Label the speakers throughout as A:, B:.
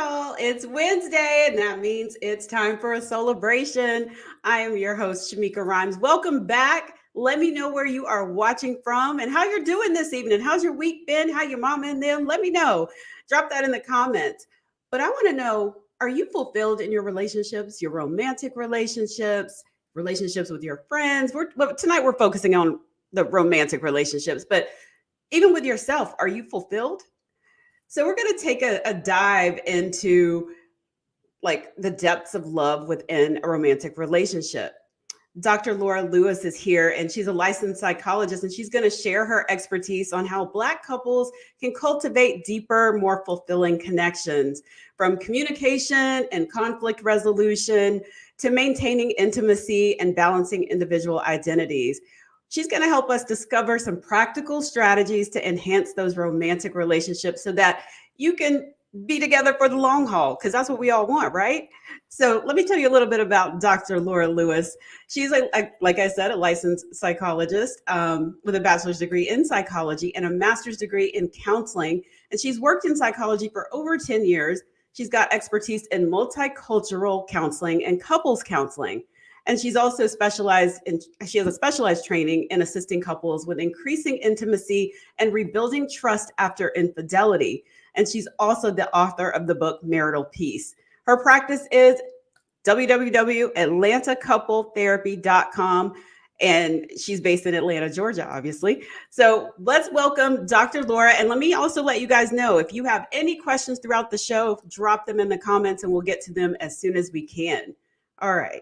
A: y'all. It's Wednesday, and that means it's time for a Soulibration. I am your host, Shameika Rhymes. Welcome back. Let me know where you are watching from and how you're doing this evening. How's your week been? How your mom and them? Let me know. Drop that in the comments. But I want to know, are you fulfilled in your relationships, your romantic relationships, relationships with your friends? Tonight we're focusing on the romantic relationships, but even with yourself, are you fulfilled? So we're going to take a dive into like the depths of love within a romantic relationship. Dr. Laura Lewis is here, and she's a licensed psychologist, and she's going to share her expertise on how Black couples can cultivate deeper, more fulfilling connections, from communication and conflict resolution to maintaining intimacy and balancing individual identities. She's going to help us discover some practical strategies to enhance those romantic relationships so that you can be together for the long haul, because that's what we all want, right? So let me tell you a little bit about Dr. Laura Lewis. She's, like I said, a licensed psychologist with a bachelor's degree in psychology and a master's degree in counseling. And she's worked in psychology for over 10 years. She's got expertise in multicultural counseling and couples counseling. And she's also she has a specialized training in assisting couples with increasing intimacy and rebuilding trust after infidelity. And she's also the author of the book Marital Peace. Her practice is www.atlantacoupletherapy.com. And she's based in Atlanta, Georgia, obviously. So let's welcome Dr. Laura. And let me also let you guys know, if you have any questions throughout the show, drop them in the comments and we'll get to them as soon as we can. All right.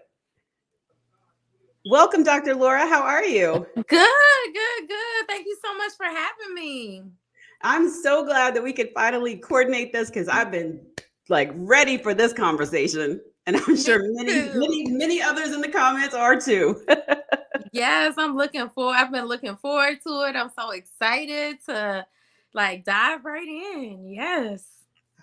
A: Welcome, Dr. Laura. How are you?
B: Good. Thank you so much for having me.
A: I'm so glad that we could finally coordinate this, because I've been like ready for this conversation. And I'm sure many others in the comments are too.
B: Yes, I've been looking forward to it. I'm so excited to dive right in. Yes.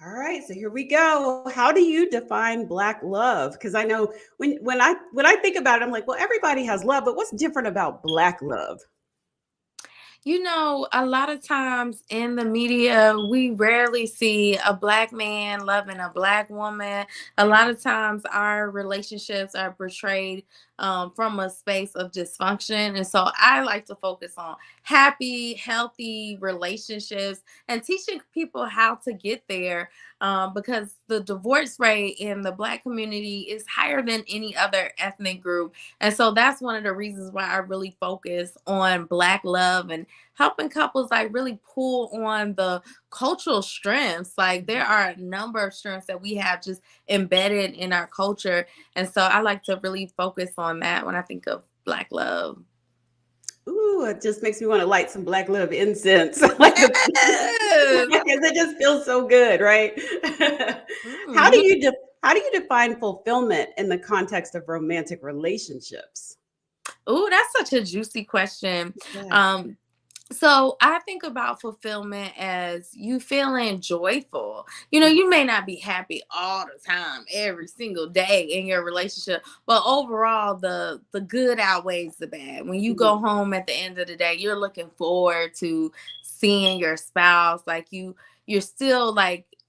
A: All right, so here we go. How do you define Black love? Because I know when I think about it, I'm like, well, everybody has love, but what's different about Black love?
B: A lot of times in the media, we rarely see a Black man loving a Black woman. A lot of times, our relationships are portrayed from a space of dysfunction. And so I like to focus on happy, healthy relationships and teaching people how to get there, because the divorce rate in the Black community is higher than any other ethnic group. And so that's one of the reasons why I really focus on Black love and helping couples really pull on the cultural strengths. Like, there are a number of strengths that we have just embedded in our culture. And so I like to really focus on that when I think of Black love.
A: Ooh, it just makes me want to light some Black love incense. Like, because it just feels so good, right? How do you define fulfillment in the context of romantic relationships?
B: Oh, that's such a juicy question.
A: Yeah.
B: So I think about fulfillment as you feeling joyful. You may not be happy all the time, every single day in your relationship, but overall, the good outweighs the bad. When you go home at the end of the day, you're looking forward to seeing your spouse. You're still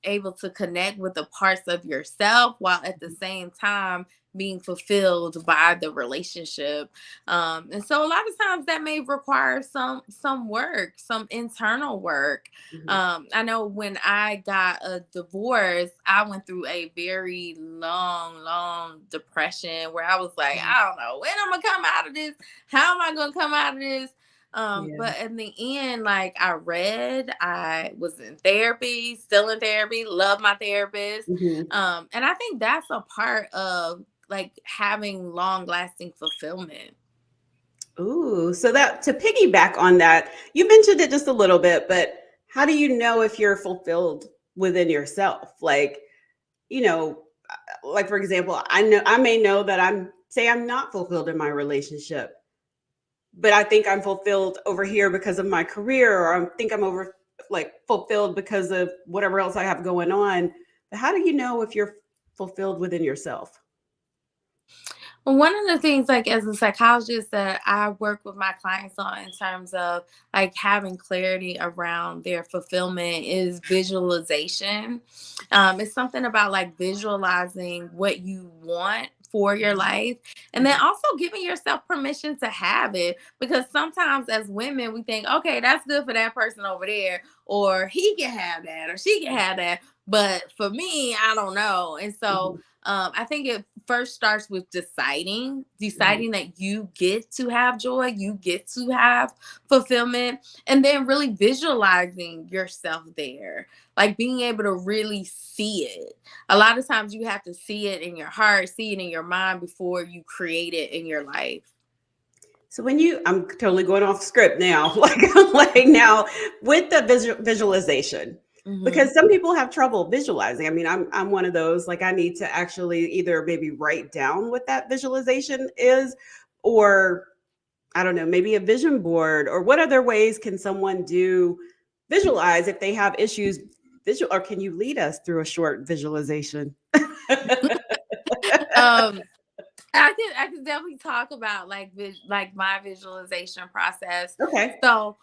B: able to connect with the parts of yourself while at the same time being fulfilled by the relationship. And so a lot of times that may require some work, some internal work. I know when I got a divorce, I went through a very long depression where I was like, I don't know when I'm gonna come out of this. How am I gonna come out of this? But in the end, I was in therapy, still in therapy, love my therapist. And I think that's a part of having long lasting fulfillment.
A: Ooh, so that to piggyback on that, you mentioned it just a little bit, but how do you know if you're fulfilled within yourself? You know, like for example, I may know that I'm not fulfilled in my relationship, but I think I'm fulfilled over here because of my career, or I think I'm fulfilled because of whatever else I have going on. But how do you know if you're fulfilled within yourself?
B: Well, one of the things, like as a psychologist, that I work with my clients on in terms of like having clarity around their fulfillment is visualization. It's something about like visualizing what you want for your life, and then
A: Mhm.
B: also giving yourself permission to have it, because sometimes as women we think, okay, that's good for that person over there, or he can have that, or she can have that, but for me, I don't know. And so
A: Mhm.
B: I think it first starts with
A: Mhm.
B: deciding that you get to have joy, you get to have fulfillment, and then really visualizing yourself there, like being able to really see it. A lot of times you have to see it in your heart, see it in your mind before you create it in your life.
A: So when you, I'm totally going off script now, like now with the visualization,
B: Hmm.
A: because some people have trouble visualizing. I mean, I'm one of those. Like, I need to actually either maybe write down what that visualization is, or I don't know, maybe a vision board, or what other ways can someone do visualize if they have issues visual, or can you lead us through a short visualization?
B: um I can definitely talk about like like my visualization process.
A: Okay.
B: So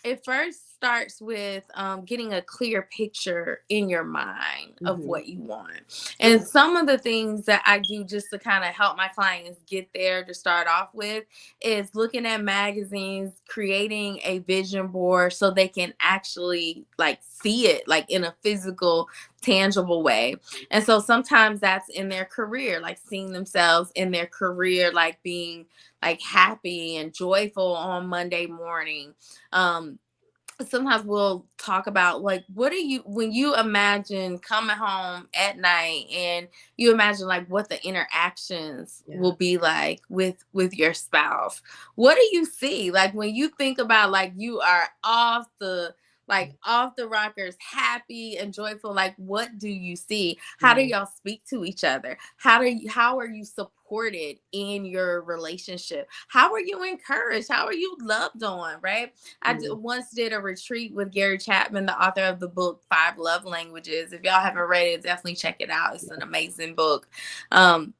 B: it first starts with getting a clear picture in your mind of
A: Hmm.
B: what you want. And
A: Okay.
B: some of the things that I do just to kind of help my clients get there to start off with is looking at magazines, creating a vision board so they can actually like see it like in a physical, tangible way. And so sometimes that's in their career, like seeing themselves in their career, like being like happy and joyful on Monday morning. Um, Sometimes we'll talk about like what do you, when you imagine coming home at night and you imagine like what the interactions
A: Yeah.
B: will be like with your spouse, what do you see like when you think about like you are off the, like off the rockers, happy and joyful, like what do you see? How do
A: Yeah.
B: y'all speak to each other? How are you supported in your relationship? How are you encouraged? How are you loved on, right?
A: Yeah.
B: Once did a retreat with Gary Chapman, the author of the book Five Love Languages. If y'all haven't read it, definitely check it out. It's an amazing book. Um,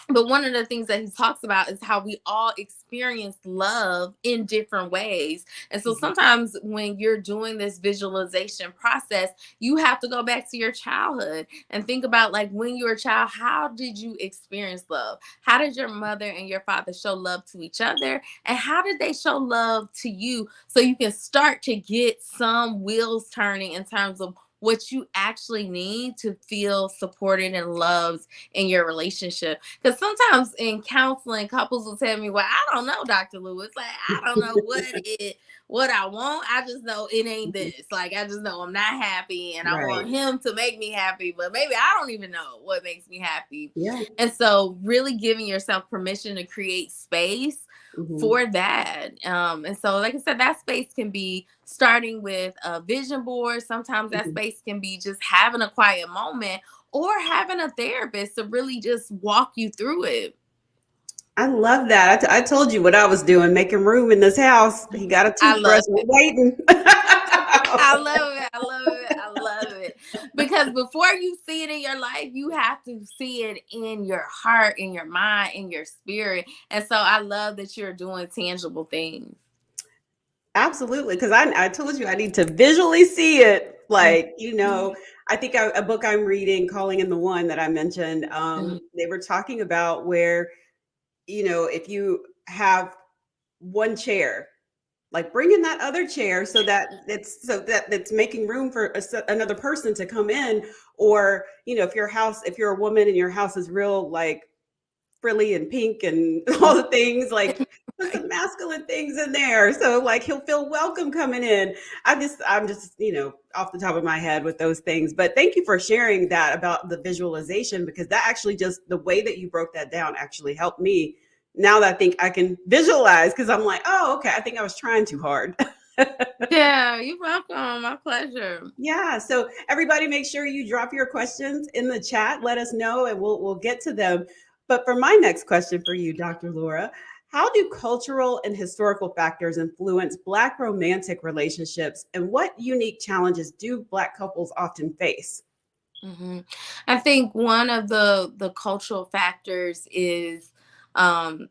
B: but one of the things that he talks about is how we all experience love in different ways. And so
A: Mhm.
B: sometimes when you're doing this visualization process, you have to go back to your childhood and think about like when you were a child, how did you experience love? How did your mother and your father show love to each other? And how did they show love to you? So you can start to get some wheels turning in terms of what you actually need to feel supported and loved in your relationship. Because sometimes in counseling, couples will tell me, "Well, I don't know, Dr. Lewis. Like, I don't know what I want. I just know it ain't
A: Mhm.
B: this. Like, I just know I'm not happy, and I want
A: Right.
B: him to make me happy, but maybe I don't even know what makes me happy."
A: Yeah.
B: And so, really giving yourself permission to create space
A: Mhm.
B: for that. And so, like I said, that space can be starting with a vision board. Sometimes that
A: Mhm.
B: space can be just having a quiet moment or having a therapist to really just walk you through it.
A: I love that. I told you what I was doing, making room in this house. He got a
B: I
A: toothbrush.
B: love
A: We're
B: it.
A: waiting.
B: I love it. I love it. I love it. Because before you see it in your life, you have to see it in your heart, in your mind, in your spirit. And so I love that you're doing tangible things.
A: Absolutely, because I told you I need to visually see it.
B: Mhm.
A: Like, I think a book I'm reading, Calling in the One, that I mentioned,
B: Mhm.
A: they were talking about where, if you have one chair, like bring in that other chair so that it's making room for another person to come in. Or, if you're a woman and your house is real like frilly and pink and all the things, like put some masculine things in there so like he'll feel welcome coming in. I'm just off the top of my head with those things, but thank you for sharing that about the visualization, because that actually, just the way that you broke that down, actually helped me. Now that I think I can visualize, because I'm like, oh, okay, I think I was trying too hard.
B: Yeah, you're welcome. My pleasure.
A: Yeah. So everybody, make sure you drop your questions in the chat. Let us know, and we'll get to them. But for my next question for you, Dr. Laura, how do cultural and historical factors influence Black romantic relationships, and what unique challenges do Black couples often face?
B: hmm I think one of the cultural factors is um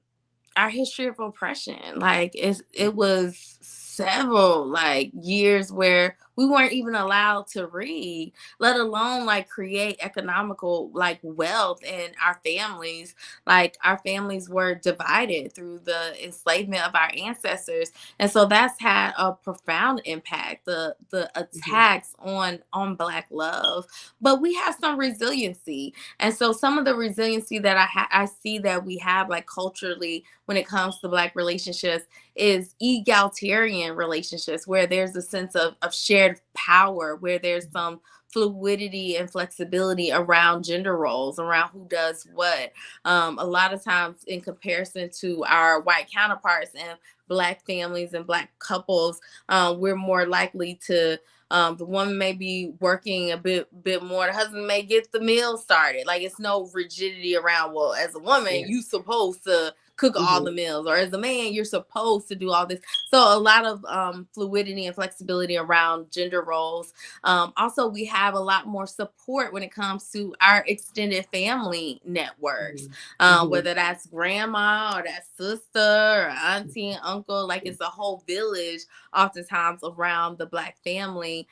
B: our history of oppression. Like it was several like years where we weren't even allowed to read, let alone like create economical like wealth in our families. Like our families were divided through the enslavement of our ancestors. And so that's had a profound impact, the
A: Mhm.
B: attacks on black love. But we have some resiliency. And so some of the resiliency that I see that we have like culturally when it comes to black relationships is egalitarian relationships where there's a sense of shared power, where there's some fluidity and flexibility around gender roles, around who does what. A lot of times in comparison to our white counterparts and black families and black couples, we're more likely to the woman may be working a bit more. The husband may get the meal started. Like it's no rigidity around. Well, as a woman, you
A: Yes.
B: supposed to cook all
A: Mhm.
B: the meals, or as a man, you're supposed to do all this. So a lot of fluidity and flexibility around gender roles. Also, we have a lot more support when it comes to our extended family networks,
A: Mhm. Mhm.
B: whether that's grandma or that sister or auntie and uncle. Like it's a whole village oftentimes around the black family,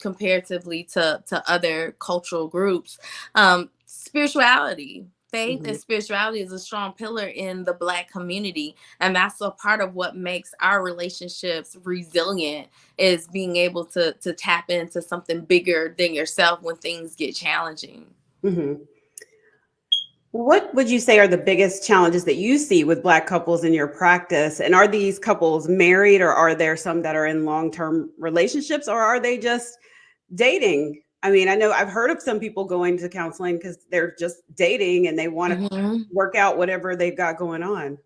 B: comparatively to other cultural groups. Spirituality, faith and
A: Mhm.
B: spirituality is a strong pillar in the black community, and that's a part of what makes our relationships resilient, is being able to tap into something bigger than yourself when things get challenging.
A: Mhm. What would you say are the biggest challenges that you see with Black couples in your practice? And are these couples married, or are there some that are in long term relationships, or are they just dating? I mean, I know I've heard of some people going to counseling because they're just dating and they want to
B: Mhm.
A: work out whatever they've got going on.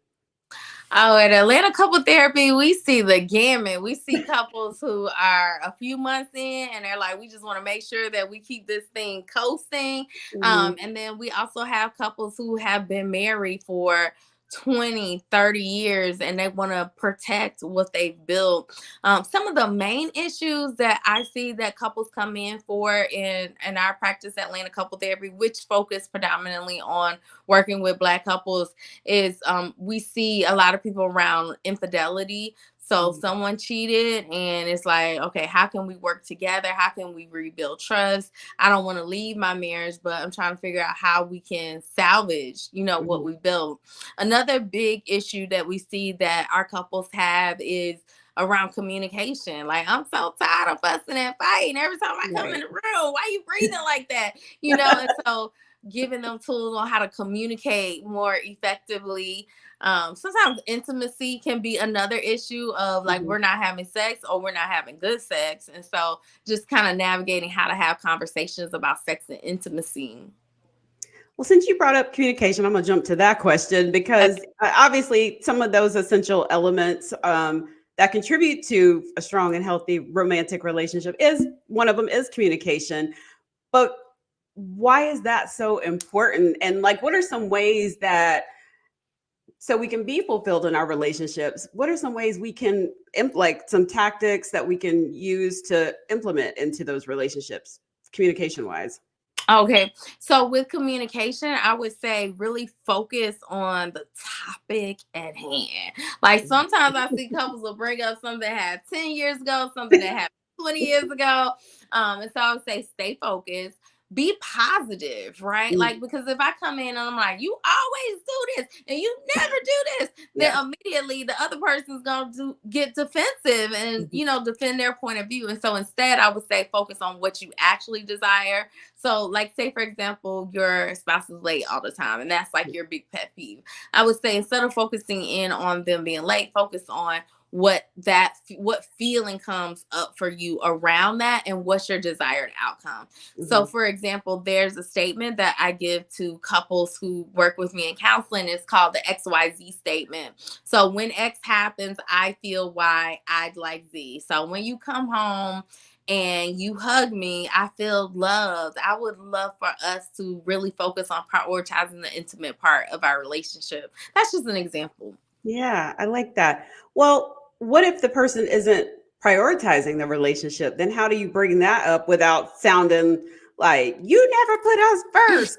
B: Oh, at Atlanta Couple Therapy, we see the gamut. We see couples who are a few months in and they're like, we just want to make sure that we keep this thing coasting.
A: Mhm.
B: And then we also have couples who have been married for 20, 30 years and they want to protect what they've built. Some of the main issues that I see that couples come in for in our practice at Atlanta Couple Therapy, which focus predominantly on working with Black couples, is we see a lot of people around infidelity. So
A: Mhm.
B: someone cheated and it's like, okay, how can we work together? How can we rebuild trust? I don't want to leave my marriage, but I'm trying to figure out how we can salvage, what
A: Mhm.
B: we built. Another big issue that we see that our couples have is around communication. Like, I'm so tired of fussing and fighting every time I come in
A: Right.
B: the room. Why you breathing like that? And so giving them tools on how to communicate more effectively. Sometimes intimacy can be another issue of like
A: Mhm.
B: we're not having sex or we're not having good sex. And so just kind of navigating how to have conversations about sex and intimacy.
A: Well, since you brought up communication, I'm going to jump to that question because
B: Okay.
A: obviously some of those essential elements that contribute to a strong and healthy romantic relationship is one of them is communication. But why is that so important? And like, what are some ways that so we can be fulfilled in our relationships? What are some ways we can like some tactics that we can use to implement into those relationships, communication wise?
B: Okay. So with communication, I would say really focus on the topic at hand. Like sometimes I see couples will bring up something that happened 10 years ago, something that happened 20 years ago. And so I would say stay focused. Be positive, right? Like, because if I come in and I'm like, you always do this and you never do this, then
A: Yeah.
B: immediately the other person's going to get defensive and,
A: Mhm.
B: defend their point of view. And so instead, I would say focus on what you actually desire. So, like, say for example, your spouse is late all the time, and that's like your big pet peeve. I would say instead of focusing in on them being late, focus on what feeling comes up for you around that and what's your desired outcome. So
A: Mhm.
B: for example, there's a statement that I give to couples who work with me in counseling. It's called the XYZ statement. So when X happens, I feel Y, I'd like Z. So when you come home and you hug me, I feel loved. I would love for us to really focus on prioritizing the intimate part of our relationship. That's just an example.
A: Yeah, I like that. Well, what if the person isn't prioritizing the relationship? Then how do you bring that up without sounding Like, you never put us
B: Yeah,
A: first.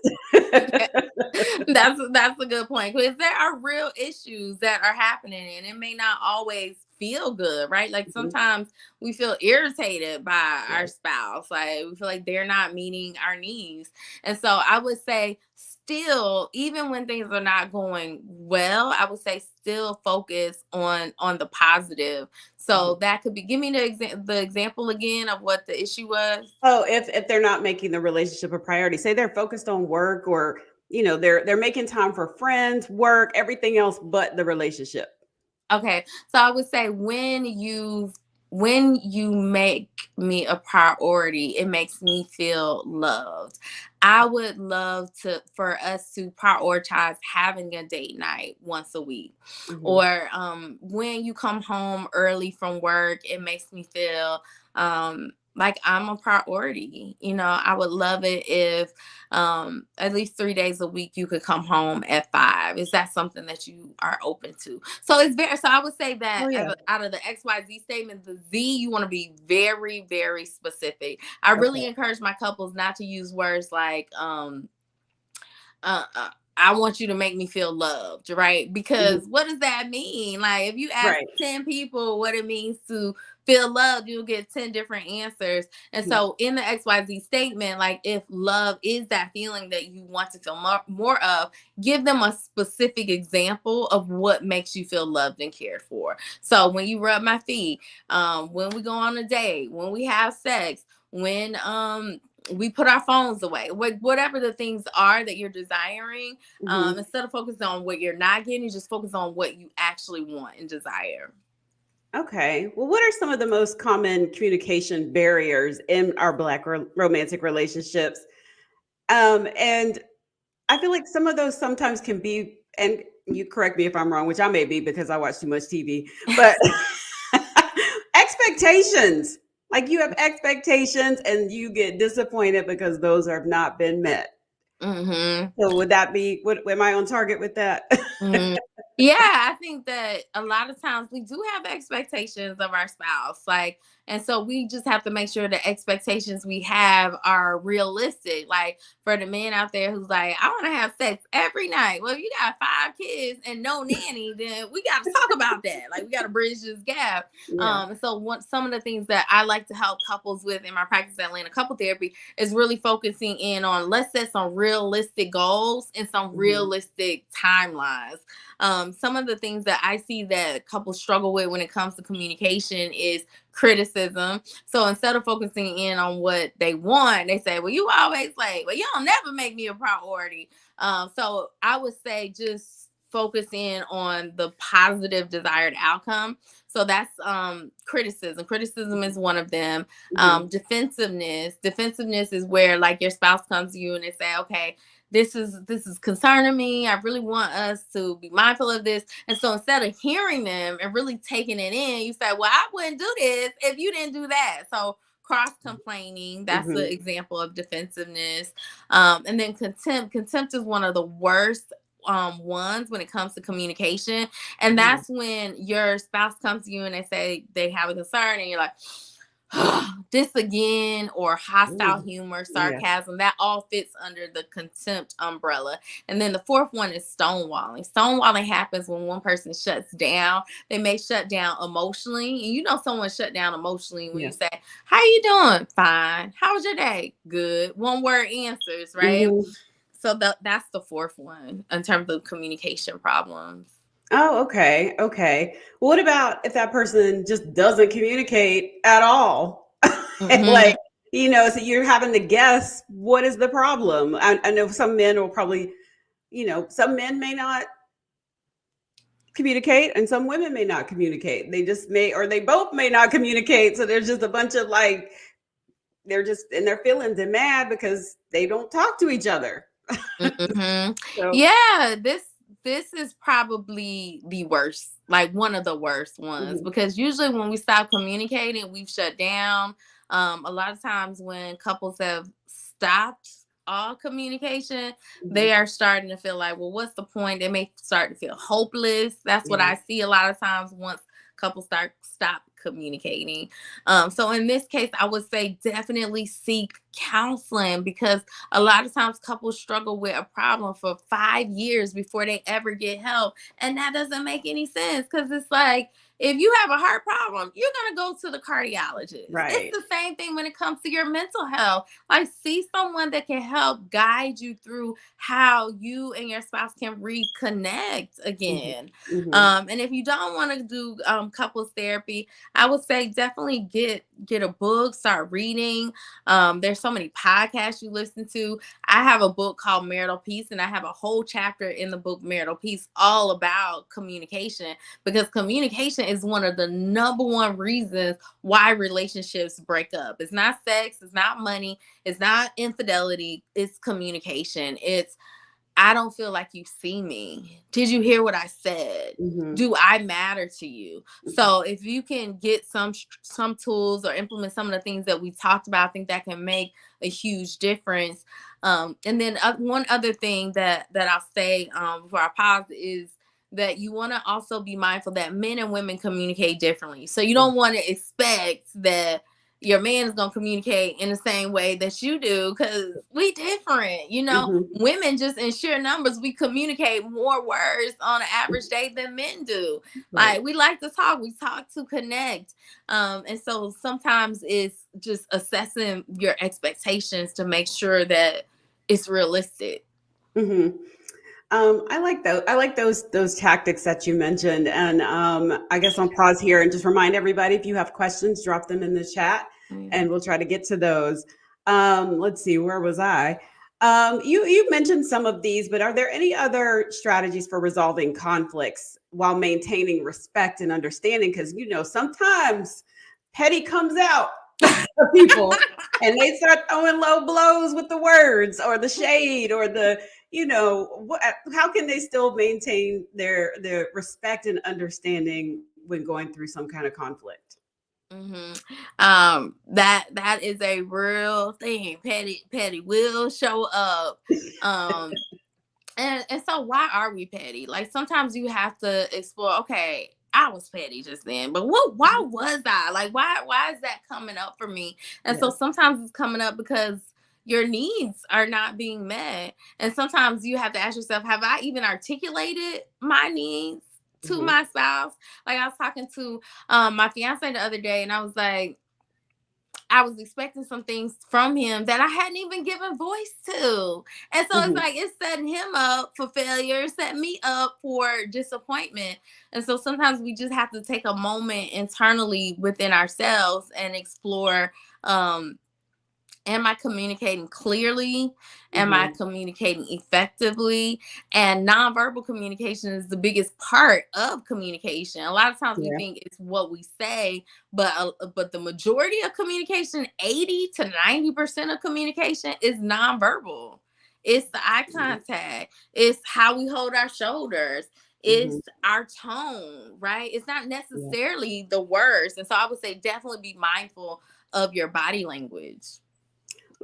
B: that's a good point, because there are real issues that are happening, and it may not always feel good, right? Like
A: Mhm.
B: sometimes we feel irritated by our
A: Right.
B: spouse, like we feel like they're not meeting our needs. And so I would say, still, even when things are not going well, I would say still focus on the positive.
A: Mhm.
B: So that could be, give me the example again of what the issue was.
A: Oh, if they're not making the relationship a priority, say they're focused on work, or they're making time for friends, work, everything else but the relationship.
B: Okay, so I would say when you make me a priority, it makes me feel loved. I would love to for us to prioritize having a date night once a week.
A: Mhm.
B: Or when you come home early from work, it makes me feel like I'm a priority. I would love it if at least 3 days a week you could come home at 5. Is that something that you are open to? So it's very, so I would say
A: Oh
B: that
A: yeah.
B: out of the XYZ statement, the Z, you want to be very, very specific. I
A: Okay.
B: really encourage my couples not to use words like uh, uh I want you to make me feel loved, right?
A: Mhm.
B: Because what does that mean? Like, if you ask
A: Right.
B: 10 people what it means to feel loved, you'll get 10 different answers. And
A: Mhm.
B: so, in the XYZ statement, like, if love is that feeling that you want to feel more of, give them a specific example of what makes you feel loved and cared for. So, when you rub my feet, when we go on a date, when we have sex, when we put our phones away, whatever the things are that you're desiring,
A: Mhm.
B: instead of focusing on what you're not getting, you just focus on what you actually want and desire.
A: Okay. Well, what are some of the most common communication barriers in our Black romantic relationships? And I feel like some of those sometimes can be, and you correct me if I'm wrong, which I may be because I watch too much TV, but expectations. Like, you have expectations and you get disappointed because those have not been met.
B: Mm-hmm.
A: So would that be, what, am I on target with that?
B: Mm. Yeah, I think that a lot of times we do have expectations of our spouse. Like, and so we just have to make sure the expectations we have are realistic. Like, for the man out there who's like, I want to have sex every night. Well, if you got 5 kids and no nanny, then we got to talk about that. Like, we got to bridge this gap.
A: Yeah.
B: So some of the things that I like to help couples with in my practice at Atlanta Couple Therapy is really focusing in on, let's set some realistic goals and some
A: Mhm.
B: realistic timelines. Some of the things that I see that couples struggle with when it comes to communication is criticism. So instead of focusing in on what they want, they say, well, you always late. Well, you don't never make me a priority. So I would say just focus in on the positive desired outcome. So that's criticism. Criticism is one of them.
A: Mhm.
B: Defensiveness is where, like, your spouse comes to you and they say, okay, this is concerning me. I really want us to be mindful of this. And so instead of hearing them and really taking it in, you say, well, I wouldn't do this if you didn't do that. So cross complaining, that's the
A: Mhm.
B: example of defensiveness. And then contempt is one of the worst ones when it comes to communication. And
A: Mhm.
B: that's when your spouse comes to you and they say they have a concern, and you're like, this again, or hostile
A: Ooh.
B: humor,
A: Yeah.
B: sarcasm, that all fits under the contempt umbrella. And then the fourth one is stonewalling. Stonewalling happens when one person shuts down. They may shut down emotionally, and you know someone shut down emotionally when
A: Yeah.
B: you say, how you doing? Fine. How was your day? Good. One word answers, right?
A: Mhm.
B: So that's the fourth one in terms of communication problems.
A: Oh, okay. Okay. What about if that person just doesn't communicate at all? And,
B: Hmm.
A: like, so you're having to guess what is the problem. I know some men will probably, some men may not communicate and some women may not communicate. They just may, or they both may not communicate. So there's just a bunch of, like, they're just in their feelings and mad because they don't talk to each other.
B: Hmm.
A: So,
B: Yeah, this is probably the worst, like one of the worst ones,
A: mhm.
B: because usually when we stop communicating, we've shut down. A lot of times when couples have stopped all communication,
A: Mhm.
B: they are starting to feel like, well, what's the point? They may start to feel hopeless. That's what
A: Yeah.
B: I see a lot of times once couples stop communicating. So in this case, I would say definitely seek counseling, because a lot of times couples struggle with a problem for 5 years before they ever get help. And that doesn't make any sense, because it's like, if you have a heart problem, you're going to go to the cardiologist. It's
A: Right.
B: the same thing when it comes to your mental health. Like, see someone that can help guide you through how you and your spouse can reconnect
A: Mhm.
B: again.
A: Mhm.
B: And if you don't want to do couples therapy, I would say definitely get a book, start reading. There's so many podcasts you listen to. I have a book called Marital Peace, and I have a whole chapter in the book Marital Peace all about communication, because communication is one of the number one reasons why relationships break up. It's not sex, it's not money, it's not infidelity, it's communication. It's, I don't feel like you see me. Did you hear what I said?
A: Mhm.
B: Do I matter to you?
A: Mhm.
B: So if you can get some tools or implement some of the things that we talked about, I think that can make a huge difference. And then one other thing that I'll say before I pause is that you want to also be mindful that men and women communicate differently. So you
A: Yeah.
B: don't want to expect that your man is going to communicate in the same way that you do, because we different.
A: Mhm.
B: Women, just in sheer numbers, we communicate more words on an average day than men do.
A: Right.
B: Like, we like to talk, we talk to connect. And so sometimes it's just assessing your expectations to make sure that it's realistic.
A: Mhm. I like those. I like those tactics that you mentioned, and I guess I'll pause here and just remind everybody, if you have questions, drop them in the chat,
B: Yeah.
A: and we'll try to get to those. Let's see, where was I? You mentioned some of these, but are there any other strategies for resolving conflicts while maintaining respect and understanding? Because sometimes petty comes out for people, and they start throwing low blows with the words or the shade or the how can they still maintain their respect and understanding when going through some kind of conflict?
B: hmm that is a real thing. Petty will show up. Um, and so why are we petty? Like, sometimes you have to explore, okay, I was petty just then, but why was I? Like, why is that coming up for me? And so
A: Yeah.
B: sometimes it's coming up because your needs are not being met. And sometimes you have to ask yourself, have I even articulated my needs to
A: Hmm.
B: my spouse? Like, I was talking to my fiance the other day, and I was like, I was expecting some things from him that I hadn't even given voice to. And so it's
A: Hmm.
B: like, it's setting him up for failure, setting me up for disappointment. And so sometimes we just have to take a moment internally within ourselves and explore, um, am I communicating clearly? Am I
A: Hmm.
B: communicating effectively? And nonverbal communication is the biggest part of communication. A lot of times we
A: Yeah.
B: think it's what we say, but the majority of communication, 80 to 90% of communication, is nonverbal. It's the eye contact. It's how we hold our shoulders.
A: Hmm.
B: It's our tone, right? It's not
A: Yeah.
B: necessarily the words. And so I would say definitely be mindful of your body language.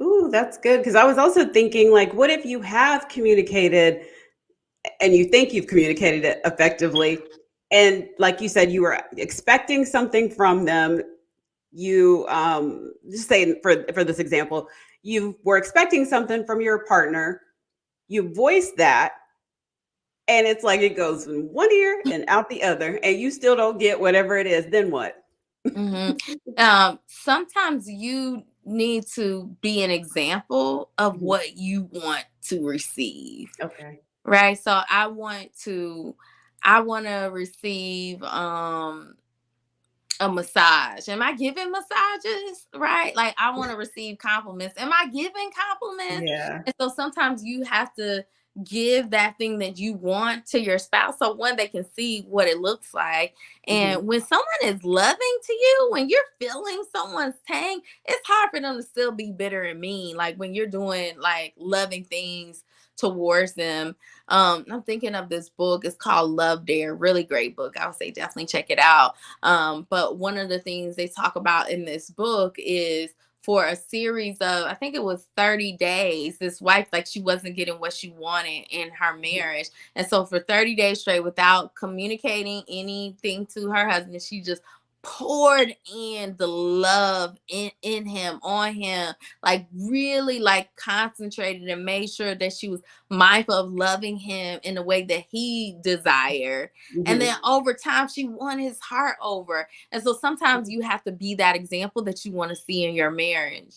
A: Ooh, that's good, because I was also thinking, like, what if you have communicated and you think you've communicated it effectively, and like you said, you were expecting something from them. You just say, for this example, you were expecting something from your partner, you voice that, and it's like it goes in one ear and out the other, and you still don't get whatever it is. Then what?
B: Mhm. Sometimes you need to be an example of
A: Mhm.
B: what you want to receive,
A: Okay.
B: right? So I want to receive a massage. Am I giving massages? Right? Like, I want to receive compliments. Am I giving compliments?
A: Yeah.
B: And so sometimes you have to give that thing that you want to your spouse, so one, they can see what it looks like.
A: Mhm.
B: And when someone is loving to you, when you're feeling someone's tang, it's hard for them to still be bitter and mean. Like, when you're doing like loving things towards them. I'm thinking of this book. It's called Love Dare. Really great book. I would say definitely check it out. But one of the things they talk about in this book is for a series of, I think it was 30 days, this wife, like, she wasn't getting what she wanted in her marriage. And so for 30 days straight, without communicating anything to her husband, she just poured in the love in him, on him, like really like concentrated and made sure that she was mindful of loving him in the way that he desired. And
A: Mhm.
B: then over time, she won his heart over. And so sometimes you have to be that example that you want to see in your marriage.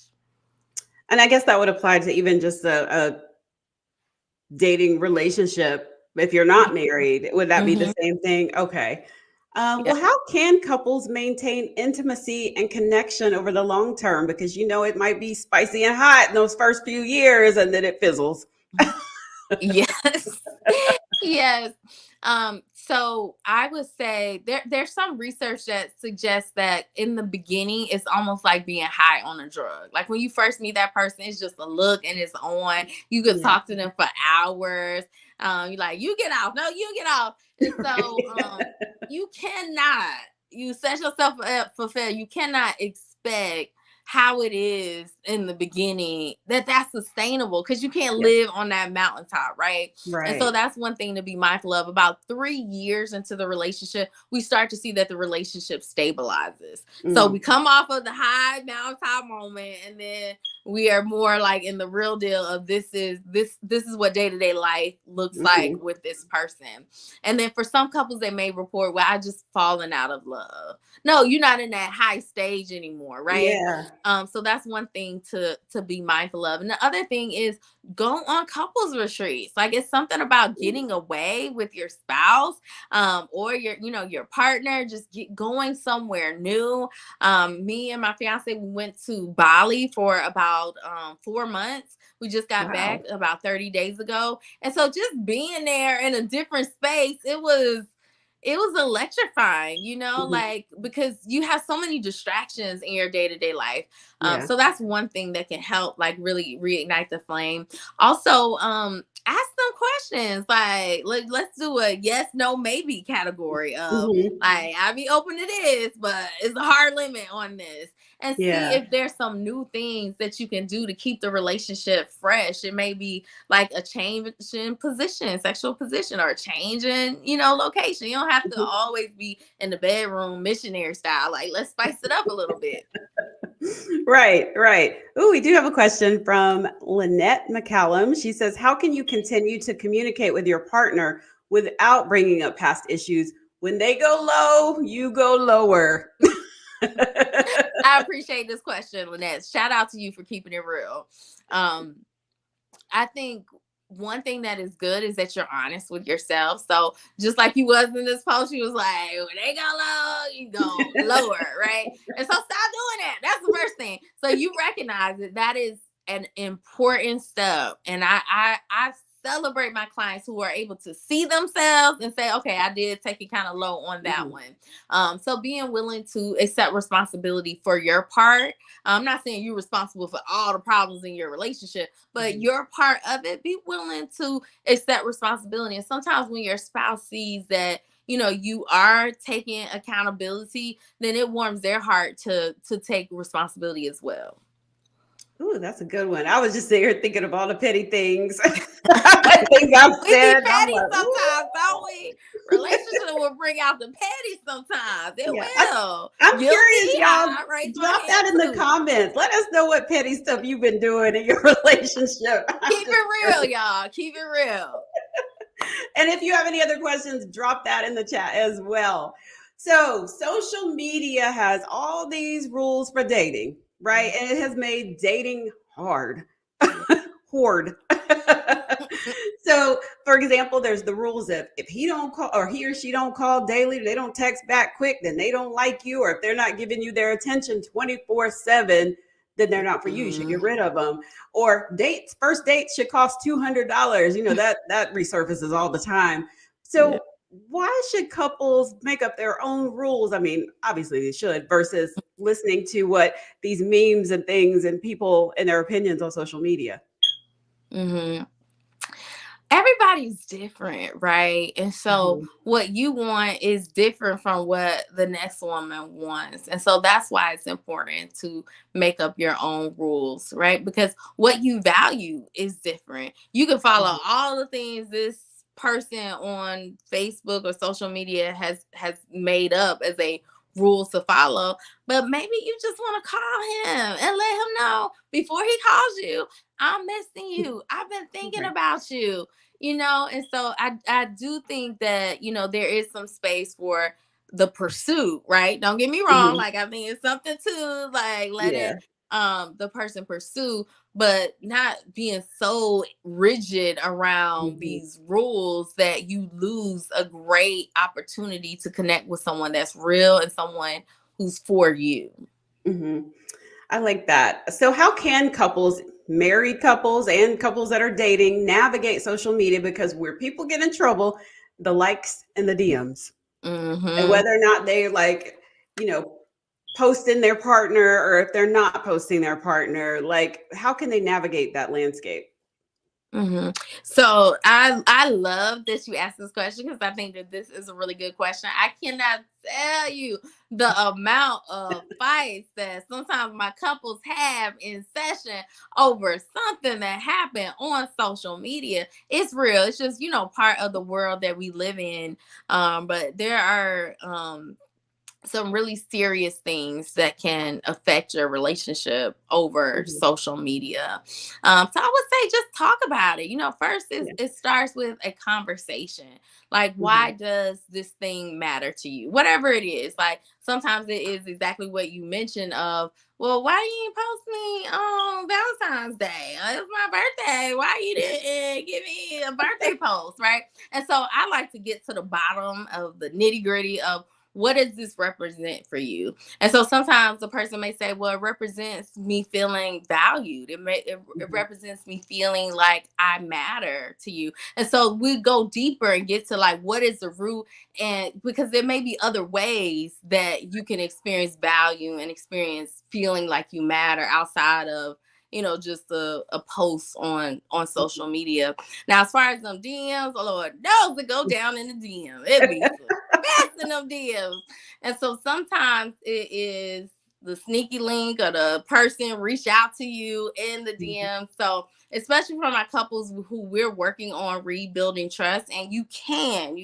A: And I guess that would apply to even just a dating relationship. If you're not married, would that be the
B: Mm-hmm.
A: same thing? Okay.
B: Yeah.
A: Well, how can couples maintain intimacy and connection over the long term? Because it might be spicy and hot in those first few years and then it fizzles.
B: Yes. Yes. So I would say there's some research that suggests that in the beginning it's almost like being high on a drug. Like when you first meet that person, it's just a look and it's on. You could
A: Yeah.
B: talk to them for hours. You're like, you get off. No, you get off. And so you cannot, you set yourself up for failure. You cannot expect how it is in the beginning that's sustainable, because you can't
A: Yeah.
B: live on that mountaintop, right? And so
A: Right.
B: that's one thing to be mindful of. About 3 years into the relationship, we start to see that the relationship stabilizes. So
A: Mm.
B: we come off of the high mountaintop moment, and then we are more like in the real deal of this is what day-to-day life looks like
A: Mhm.
B: with this person. And then for some couples, they may report, well, I just fallen out of love. No, you're not in that high stage anymore, right?
A: Yeah.
B: So that's one thing to be mindful of. And the other thing is, go on couples retreats. Like, it's something about getting away with your spouse, or your partner, just going somewhere new. Me and my fiance, we went to Bali for about 4 months. We just got back
A: Wow.
B: about 30 days ago. And so just being there in a different space, it was electrifying,
A: Mhm.
B: like, because you have so many distractions in your day-to-day life.
A: Yeah.
B: So that's one thing that can help, like, really reignite the flame. Also, ask them questions. Like, let's do a yes, no, maybe category of,
A: Mhm.
B: like, I'll be open to this, but it's a hard limit on this. And see
A: Yeah.
B: if there's some new things that you can do to keep the relationship fresh. It may be like a change in position, sexual position, or a change in, location. You don't have to
A: Mhm.
B: always be in the bedroom missionary style. Like, let's spice it up a little bit.
A: Right, right. Oh, we do have a question from Lynette McCallum. She says, how can you continue to communicate with your partner without bringing up past issues? When they go low, you go lower.
B: I appreciate this question, Lynette. Shout out to you for keeping it real. Um, I think one thing that is good is that you're honest with yourself. So just like you was in this post, you was like, when they go low, you go lower, right? And so stop doing that. That's the first thing. So you recognize that is an important step. And I celebrate my clients who are able to see themselves and say, okay, I did take it kind of low on that
A: Mhm.
B: one. So being willing to accept responsibility for your part. I'm not saying you're responsible for all the problems in your relationship, but
A: Mhm.
B: you're part of it. Be willing to accept responsibility. And sometimes when your spouse sees that, you are taking accountability, then it warms their heart to take responsibility as well.
A: Ooh, that's a good one. I was just sitting here thinking of all the petty things, things I've
B: We be
A: said. I'm
B: petty
A: like,
B: sometimes,
A: ooh.
B: don't we? Relationship will bring out the petty sometimes. It
A: Yeah.
B: will.
A: I'm
B: Guilty.
A: curious, y'all.
B: I raise my
A: Drop
B: hand
A: that in the
B: too.
A: comments. Let us know what petty stuff you've been doing in your relationship. I'm
B: Keep
A: just
B: it real,
A: curious.
B: y'all. Keep it real.
A: And if you have any other questions, drop that in the chat as well. So, social media has all these rules for dating, right? And it has made dating hard. Hoard. So, for example, there's the rules of if he don't call or he or she don't call daily, they don't text back quick, then they don't like you, or if they're not giving you their attention 24/7, then they're not for you. You should get
B: Mhm.
A: rid of them. Or dates, first dates should cost $200. That resurfaces all the time.
B: Yeah.
A: So why should couples make up their own rules? I mean, obviously they should, versus listening to what these memes and things and people and their opinions on social media.
B: Mhm. Everybody's different, right? And so
A: Mhm.
B: what you want is different from what the next woman wants. And so that's why it's important to make up your own rules, right? Because what you value is different. You can follow
A: Mhm.
B: all the things this person on Facebook or social media has made up as a rules to follow, but maybe you just want to call him and let him know before he calls you, I'm missing you. I've been thinking
A: Right.
B: about you, and so I do think that there is some space for the pursuit, right? Don't get me wrong,
A: Mhm.
B: like I think it's something to like letting
A: Yeah.
B: the person pursue, but not being so rigid around
A: Mhm.
B: these rules that you lose a great opportunity to connect with someone that's real and someone who's for you.
A: Mhm. I like that. So, how can couples, married couples and couples that are dating, navigate social media? Because where people get in trouble, the likes and the DMs, and
B: Hmm.
A: whether or not they you know, posting their partner or if they're not posting their partner, like how can they navigate that landscape?
B: Hmm. So I love that you asked this question because I think that this is a really good question. I cannot tell you the amount of fights that sometimes my couples have in session over something that happened on social media. It's real. It's just part of the world that we live in. But there are some really serious things that can affect your relationship over
A: Mhm.
B: social media. So I would say just talk about it. First
A: Yeah.
B: it starts with a conversation. Like, why
A: Mhm.
B: does this thing matter to you? Whatever it is. Like sometimes it is exactly what you mentioned of, well, why you didn't post me on Valentine's Day? It's my birthday. Why you didn't give me a birthday post, right? And so I like to get to the bottom of the nitty gritty of what does this represent for you? And so sometimes the person may say, well, it represents me feeling valued. It
A: Mhm.
B: represents me feeling like I matter to you. And so we go deeper and get to like, what is the root? And because there may be other ways that you can experience value and experience feeling like you matter outside of just a post on social
A: Mhm.
B: media. Now as far as them DMs, oh Lord knows it go down in the DM. It be some fast in them DMs. And so sometimes it is the sneaky link or the person reach out to you in the
A: Mhm.
B: DM. So especially for my couples who we're working on rebuilding trust, and you can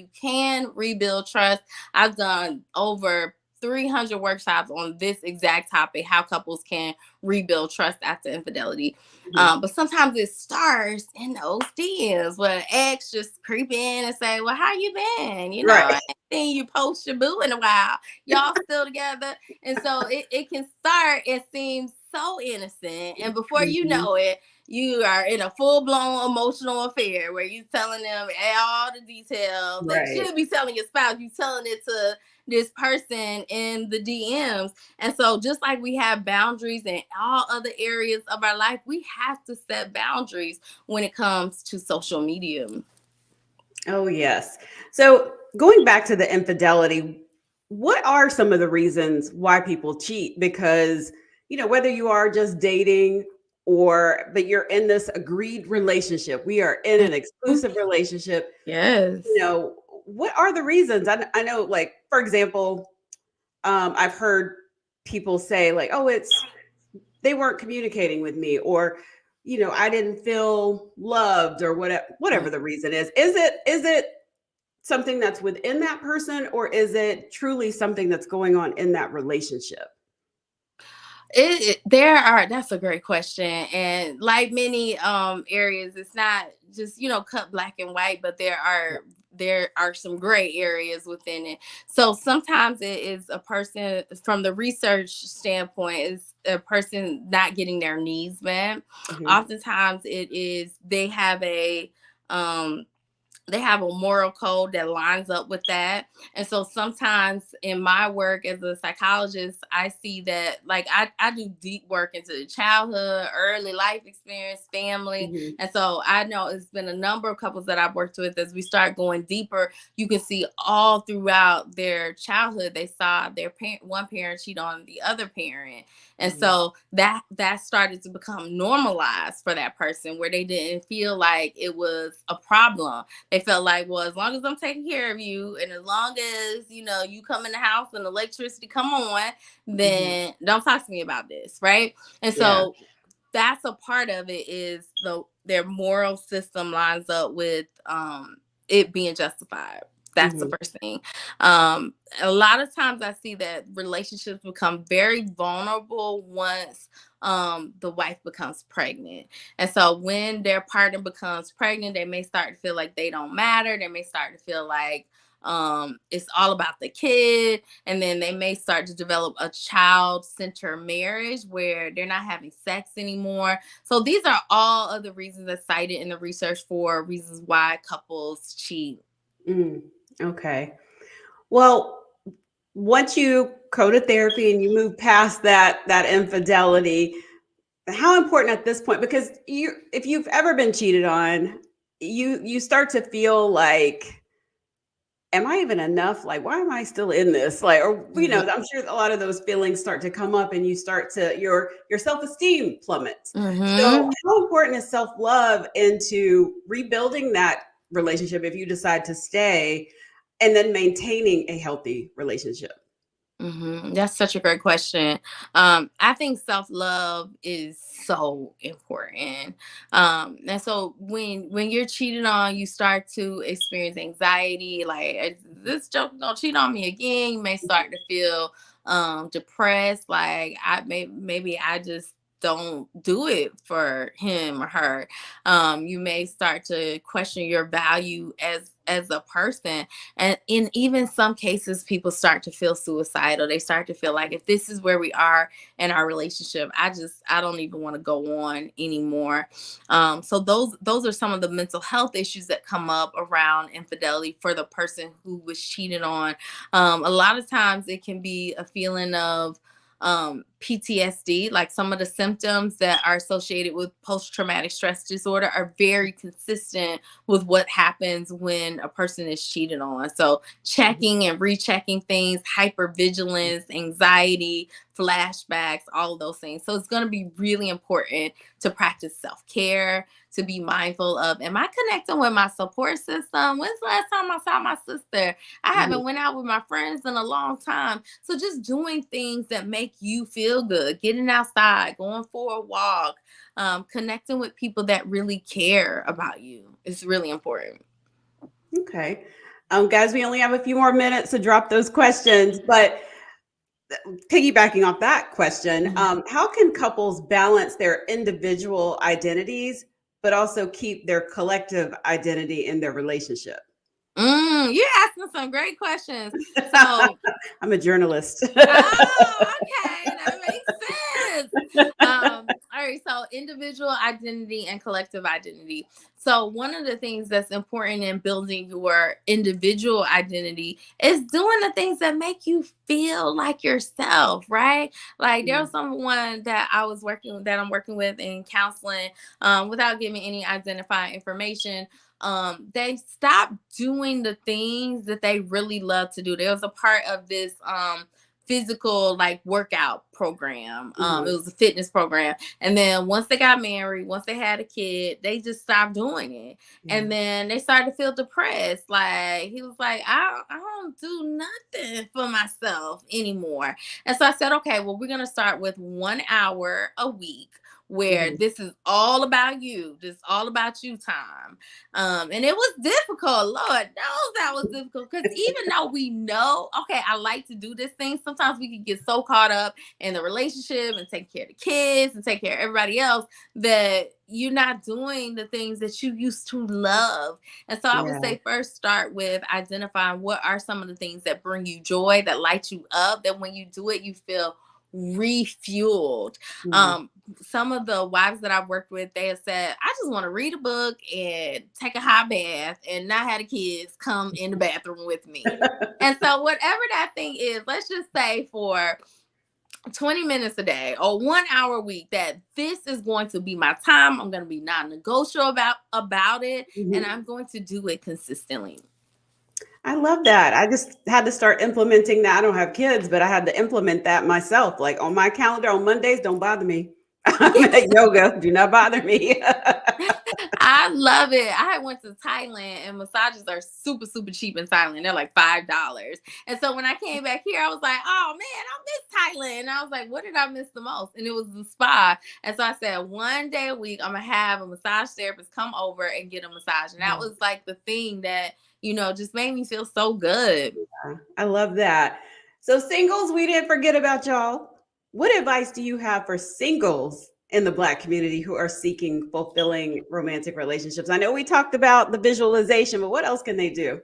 B: rebuild trust. I've done over 300 workshops on this exact topic, how couples can rebuild trust after infidelity.
A: Mhm.
B: But sometimes it starts in those DMs where ex just creep in and say, well, how you been?
A: Right.
B: I ain't seen you post your boo in a while. Y'all still together? And so it can start, it seems so innocent. And before you
A: Mhm.
B: know it, you are in a full-blown emotional affair where you're telling them all the details that you
A: Right.
B: should be telling your spouse. You're telling it to this person in the DMs. And so, just like we have boundaries in all other areas of our life, we have to set boundaries when it comes to social media.
A: Oh, yes. So, going back to the infidelity, what are some of the reasons why people cheat? Because, whether you are just dating but you're in this agreed relationship, we are in an
B: Mhm.
A: exclusive relationship, you
B: Yes.
A: know, what are the reasons? I know, like, for example, I've heard people say, like, oh, they weren't communicating with me, or, I didn't feel loved, or whatever the reason is. Is it something that's within that person, or is it truly something that's going on in that relationship?
B: There are, that's a great question, and like many areas, it's not just cut black and white, but there are some gray areas within it. So sometimes it is a person, from the research standpoint, is a person not getting their needs met.
A: Mhm.
B: Oftentimes it is they have um they have a moral code that lines up with that. And so sometimes in my work as a psychologist, I see that, like, I do deep work into childhood, early life experience, family.
A: Mhm.
B: And so I know it's been a number of couples that I've worked with. As we start going deeper, you can see all throughout their childhood they saw their parent, one parent cheat on the other parent. And
A: Mhm.
B: so that started to become normalized for that person, where they didn't feel like it was a problem. They felt like, well, as long as I'm taking care of you, and as long as, you come in the house and electricity come on,
A: Mhm.
B: then don't talk to me about this, right? And
A: Yeah.
B: so that's a part of it, is their moral system lines up with it being justified. That's the
A: Mhm.
B: first thing. um a lot of times I see that relationships become very vulnerable once the wife becomes pregnant. And so when their partner becomes pregnant, they may start to feel like they don't matter. They may start to feel like it's all about the kid. And then they may start to develop a child-centered marriage where they're not having sex anymore. So these are all of the reasons that's cited in the research for reasons why couples cheat.
A: Mm. Okay. Well, once you go to therapy and you move past that infidelity, how important at this point, because you if you've ever been cheated on, you start to feel like, am I even enough? Like, why am I still in this? Like, or
B: Hmm.
A: I'm sure a lot of those feelings start to come up, and you start to your self-esteem plummets. So,
B: Hmm.
A: how important is self-love into rebuilding that relationship if you decide to stay, and then maintaining a healthy relationship?
B: That's such a great question. I think self love is so important. And so when you're cheated on, you start to experience anxiety. Like, "Is this joke gonna cheat on me again?" You may start to feel depressed. Like, maybe I just don't do it for him or her. You may start to question your value as a person. And in even some cases, people start to feel suicidal. They start to feel like, if this is where we are in our relationship, I don't even want to go on anymore. So those are some of the mental health issues that come up around infidelity for the person who was cheated on. A lot of times it can be a feeling of PTSD. Like, some of the symptoms that are associated with post traumatic stress disorder are very consistent with what happens when a person is cheated on. So checking and rechecking things, hypervigilance, anxiety, flashbacks, all of those things. So it's going to be really important to practice self-care, to be mindful of, am I connecting with my support system? When's the last time I saw my sister? I
A: Mhm.
B: haven't went out with my friends in a long time. So just doing things that make you feel good, getting outside, going for a walk, connecting with people that really care about you is really important.
A: Okay. Guys, we only have a few more minutes to drop those questions, but piggybacking off that question,
B: Mhm.
A: how can couples balance their individual identities, but also keep their collective identity in their relationship?
B: You're asking some great questions. So,
A: I'm a journalist.
B: oh, okay, that makes sense. All right, so individual identity and collective identity. So one of the things that's important in building your individual identity is doing the things that make you feel like yourself, right? Like, there was someone that I'm working with in counseling, without giving any identifying information. They stopped doing the things that they really love to do. There was a part of this physical, like, workout program. It
A: Mhm.
B: was a fitness program. And then once they got married, once they had a kid, they just stopped doing it.
A: Yeah.
B: And then they started to feel depressed. Like, he was like, I don't do nothing for myself anymore. And so I said, okay, well, we're gonna start with 1 hour a week where
A: Mhm.
B: this is all about you. This is all about you time. And it was difficult. Lord knows that was difficult, because even though we know, okay, I like to do this thing, sometimes we can get so caught up in the relationship and take care of the kids and take care of everybody else, that you're not doing the things that you used to love. And so I would
A: Yeah.
B: say, first start with identifying what are some of the things that bring you joy, that light you up, that when you do it, you feel refueled.
A: Mhm.
B: Some of the wives that I've worked with, they have said, I just want to read a book and take a hot bath and not have the kids come in the bathroom with me. And so, whatever that thing is, let's just say for 20 minutes a day or 1 hour a week, that this is going to be my time. I'm going to be non-negotiable about it, and
A: Mhm.
B: I'm going to do it consistently.
A: I love that. I just had to start implementing that. I don't have kids, but I had to implement that myself. Like on my calendar on Mondays, don't bother me. I'm at yoga. Do not bother me.
B: I love it. I went to Thailand, and massages are super, super cheap in Thailand. They're like $5. And so when I came back here, I was like, oh man, I miss Thailand. And I was like, what did I miss the most? And it was the spa. And so I said, one day a week, I'm gonna have a massage therapist come over and get a massage. And that was like the thing that, just made me feel so good.
A: I love that. So, singles, we didn't forget about y'all. What advice do you have for singles in the Black community who are seeking fulfilling romantic relationships? I know we talked about the visualization, but what else can they do?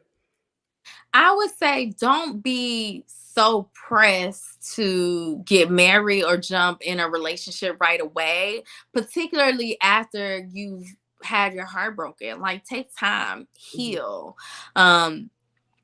B: I would say don't be so pressed to get married or jump in a relationship right away, particularly after you've had your heart broken. Like, take time,
A: Mhm.
B: heal. Um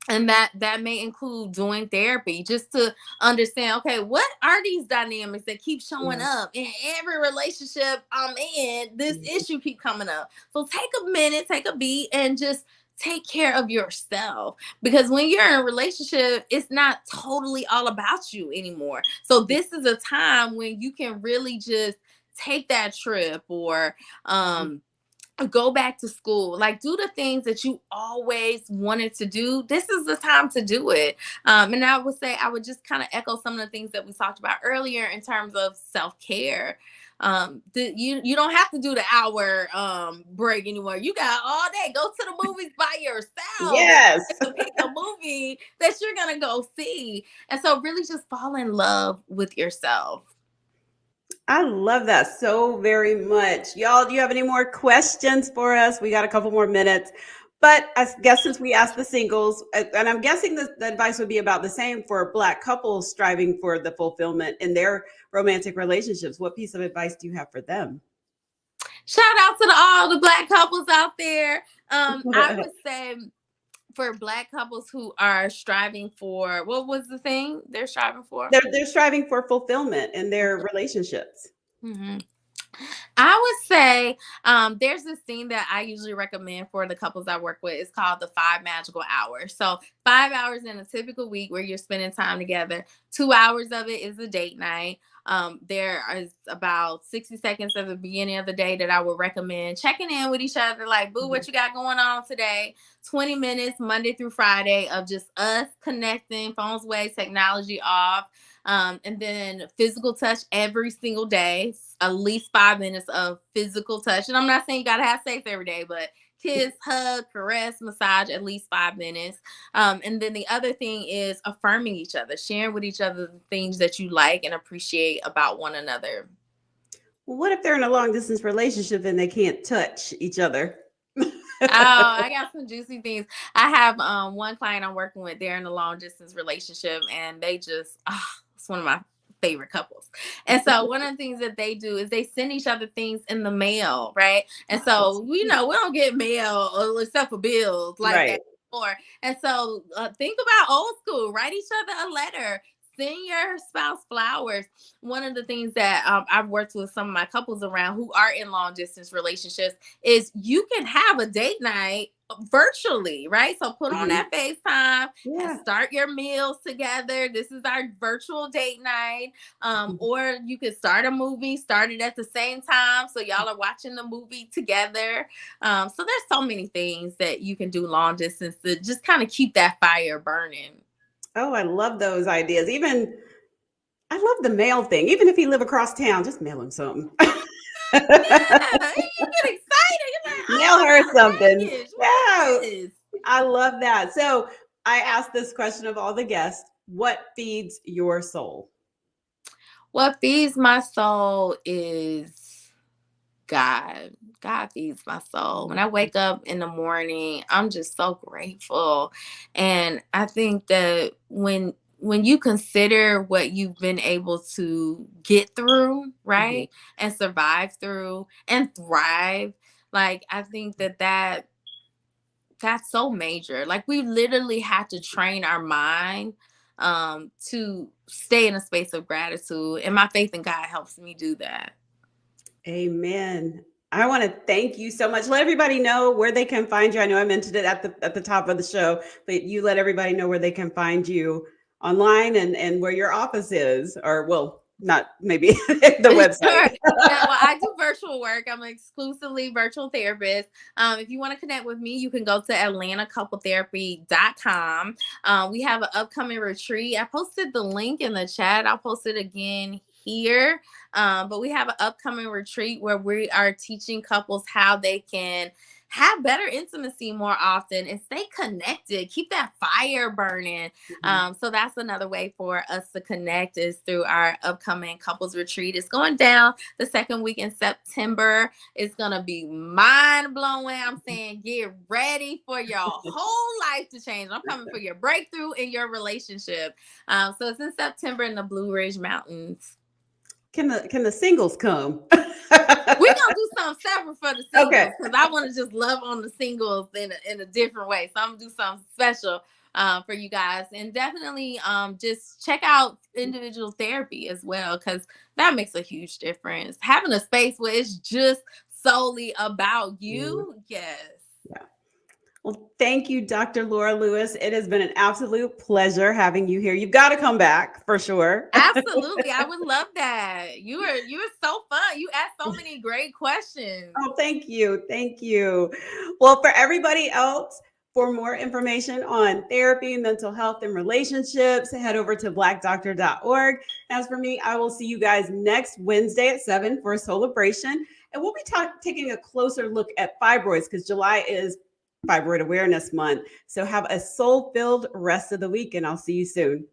B: and that may include doing therapy just to understand, okay, what are these dynamics that keep showing
A: Yeah.
B: up in every relationship I'm in? This
A: Mhm.
B: issue keep coming up. So take a minute, take a beat, and just take care of yourself, because when you're in a relationship, it's not totally all about you anymore. So this is a time when you can really just take that trip, or go back to school, like do the things that you always wanted to do. This is the time to do it. And I would say, I would just kind of echo some of the things that we talked about earlier in terms of self-care. You don't have to do the hour break anymore. You got all day. Go to the movies by yourself, and
A: Yes.
B: you get to pick a movie that you're gonna go see. And so really just fall in love with yourself.
A: I love that so very much. Y'all, do you have any more questions for us? We got a couple more minutes. But I guess since we asked the singles, and I'm guessing the advice would be about the same for Black couples striving for the fulfillment in their romantic relationships. What piece of advice do you have for them?
B: Shout out to all the Black couples out there. I would say, for Black couples who are striving for, what was the thing they're striving for?
A: They're striving for fulfillment in their relationships.
B: Mhm. I would say, there's this thing that I usually recommend for the couples I work with. It's called the 5 magical hours. So 5 hours in a typical week where you're spending time together. 2 hours of it is a date night. There is about 60 seconds at the beginning of the day that I would recommend checking in with each other, like, boo,
A: Mhm.
B: what you got going on today? 20 minutes Monday through Friday of just us connecting, phones away, technology off. And then physical touch every single day, at least 5 minutes of physical touch. And I'm not saying you got to have sex every day, but kiss, hug, caress, massage at least 5 minutes. And then the other thing is affirming each other, sharing with each other the things that you like and appreciate about one another.
A: Well, what if they're in a long distance relationship and they can't touch each other?
B: Oh, I got some juicy things. I have one client I'm working with. They're in a long distance relationship, and they just it's one of my favorite couples. And so one of the things that they do is they send each other things in the mail, right? And
A: Oh, that's
B: so
A: sweet.
B: we don't get mail except for bills like
A: Right.
B: that. And so think about old school. Write each other a letter. Send your spouse flowers. One of the things that I've worked with some of my couples around who are in long distance relationships is you can have a date night virtually, right? So put on
A: Mhm.
B: that FaceTime and
A: Yeah.
B: start your meals together. This is our virtual date night.
A: Mhm.
B: Or you could start a movie, start it at the same time. So y'all are watching the movie together. So there's so many things that you can do long distance to just kind of keep that fire burning.
A: Oh, I love those ideas. Even I love the mail thing. Even if he live across town, just mail him something.
B: Yeah, you get excited. You're like,
A: Mail
B: oh, I
A: her
B: got a
A: something.
B: package. What
A: Yeah,
B: is this?
A: I love that. So I asked this question of all the guests: what feeds your soul?
B: What feeds my soul is God. God feeds my soul. When I wake up in the morning, I'm just so grateful. And I think that when when you consider what you've been able to get through,
A: Mhm.
B: right, and survive through and thrive, like I think that's so major. Like we literally had to train our mind to stay in a space of gratitude, and my faith in God helps me do that.
A: Amen. I want to thank you so much. Let everybody know where they can find you. I know I mentioned it at the top of the show, but you let everybody know where they can find you online and where your office is, or well, not maybe the
B: Sure.
A: website.
B: Yeah, well, I do virtual work. I'm an exclusively virtual therapist. If you want to connect with me, you can go to atlantacoupletherapy.com. We have an upcoming retreat. I posted the link in the chat. I'll post it again here. But we have an upcoming retreat where we are teaching couples how they can have better intimacy more often and stay connected, keep that fire burning.
A: Mhm.
B: So that's another way for us to connect is through our upcoming couples retreat. It's going down the second week in September. It's gonna be mind blowing. I'm saying get ready for your whole life to change. I'm coming for your breakthrough in your relationship. So it's in September in the Blue Ridge Mountains.
A: Can the singles come?
B: We're gonna do something separate for the
A: Okay.
B: singles because I want to just love on the singles in a different way. So I'm gonna do something special for you guys, and definitely just check out individual therapy as well because that makes a huge difference. Having a space where it's just solely about
A: Mhm.
B: you, yes.
A: Yeah. Well, thank you, Dr. Laura Lewis. It has been an absolute pleasure having you here. You've got to come back for sure.
B: Absolutely, I would love that. You are so fun. You asked so many great questions.
A: Oh, thank you. Thank you. Well, for everybody else, for more information on therapy, mental health, and relationships, head over to blackdoctor.org. As for me, I will see you guys next Wednesday at 7 for a celebration. And we'll be taking a closer look at fibroids because July is Fibroid Awareness Month. So have a soul filled rest of the week, and I'll see you soon.